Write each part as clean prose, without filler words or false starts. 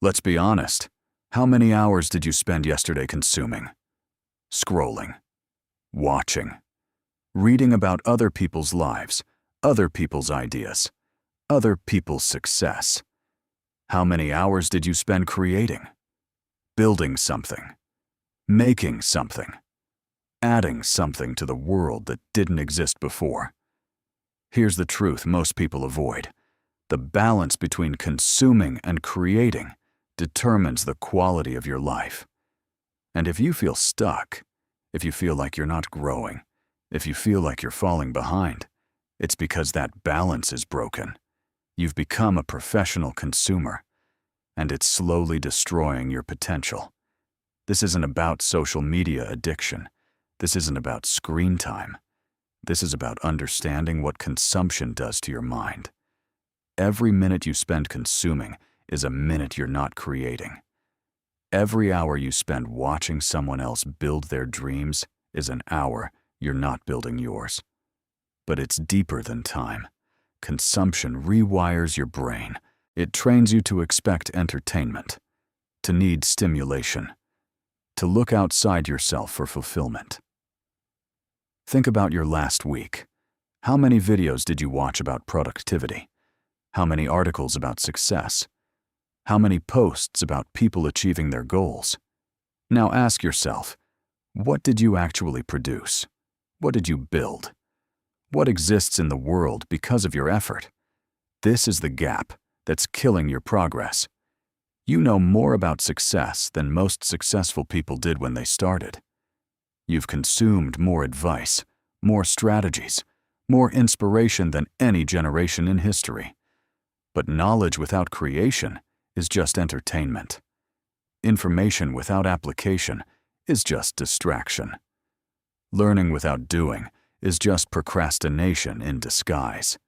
Let's be honest. How many hours did you spend yesterday consuming? Scrolling, watching, reading about other people's lives, other people's ideas, other people's success. How many hours did you spend creating, building something, making something, adding something to the world that didn't exist before? Here's the truth most people avoid. The balance between consuming and creating determines the quality of your life. And if you feel stuck, if you feel like you're not growing, if you feel like you're falling behind, it's because that balance is broken. You've become a professional consumer, and it's slowly destroying your potential. This isn't about social media addiction. This isn't about screen time. This is about understanding what consumption does to your mind. Every minute you spend consuming is a minute you're not creating. Every hour you spend watching someone else build their dreams is an hour you're not building yours. But it's deeper than time. Consumption rewires your brain. It trains you to expect entertainment, to need stimulation, to look outside yourself for fulfillment. Think about your last week. How many videos did you watch about productivity? How many articles about success? How many posts about people achieving their goals? Now ask yourself, what did you actually produce? What did you build? What exists in the world because of your effort? This is the gap that's killing your progress. You know more about success than most successful people did when they started. You've consumed more advice, more strategies, more inspiration than any generation in history. But knowledge without creation is just entertainment. Information without application is just distraction. Learning without doing is just procrastination in disguise.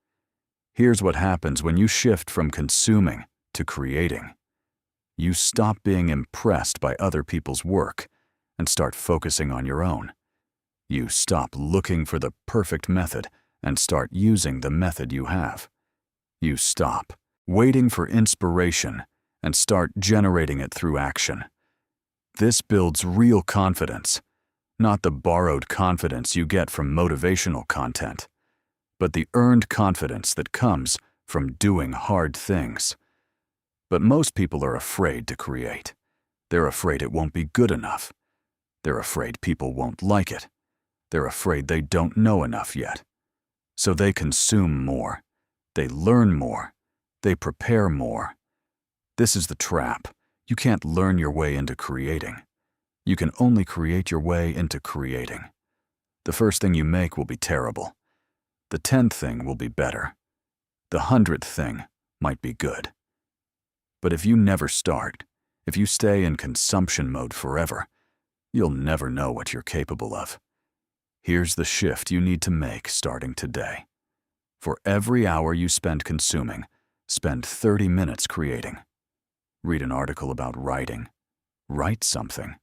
Here's what happens when you shift from consuming to creating. You stop being impressed by other people's work and start focusing on your own. You stop looking for the perfect method and start using the method you have. You stop waiting for inspiration and start generating it through action. This builds real confidence, not the borrowed confidence you get from motivational content, but the earned confidence that comes from doing hard things. But most people are afraid to create. They're afraid it won't be good enough. They're afraid people won't like it. They're afraid they don't know enough yet. So they consume more. They learn more. They prepare more. This is the trap. You can't learn your way into creating. You can only create your way into creating. The first thing you make will be terrible. The 10th thing will be better. The 100th thing might be good. But if you never start, if you stay in consumption mode forever, you'll never know what you're capable of. Here's the shift you need to make starting today. For every hour you spend consuming, spend 30 minutes creating. Read an article about writing. Write something.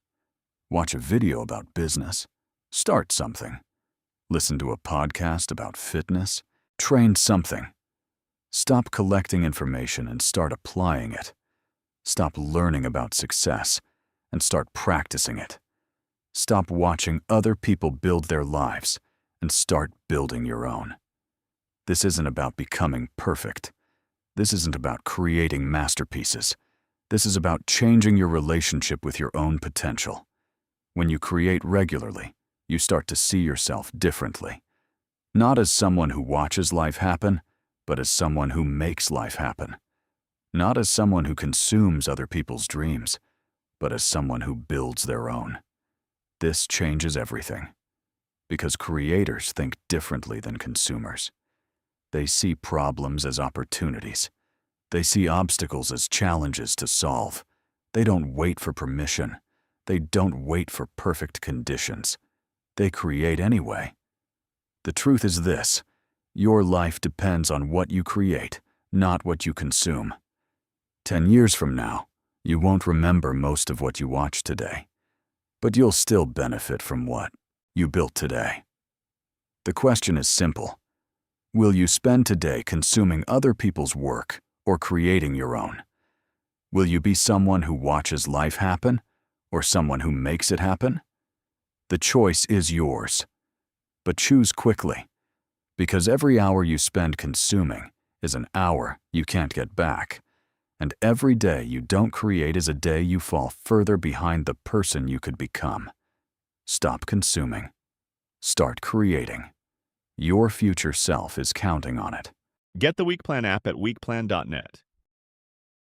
Watch a video about business. Start something. Listen to a podcast about fitness. Train something. Stop collecting information and start applying it. Stop learning about success and start practicing it. Stop watching other people build their lives and start building your own. This isn't about becoming perfect. This isn't about creating masterpieces. This is about changing your relationship with your own potential. When you create regularly, you start to see yourself differently. Not as someone who watches life happen, but as someone who makes life happen. Not as someone who consumes other people's dreams, but as someone who builds their own. This changes everything. Because creators think differently than consumers. They see problems as opportunities. They see obstacles as challenges to solve. They don't wait for permission. They don't wait for perfect conditions. They create anyway. The truth is this: your life depends on what you create, not what you consume. 10 years from now, you won't remember most of what you watched today, but you'll still benefit from what you built today. The question is simple. Will you spend today consuming other people's work or creating your own? Will you be someone who watches life happen or someone who makes it happen? The choice is yours. But choose quickly, because every hour you spend consuming is an hour you can't get back. And every day you don't create is a day you fall further behind the person you could become. Stop consuming. Start creating. Your future self is counting on it. Get the Weekplan app at weekplan.net.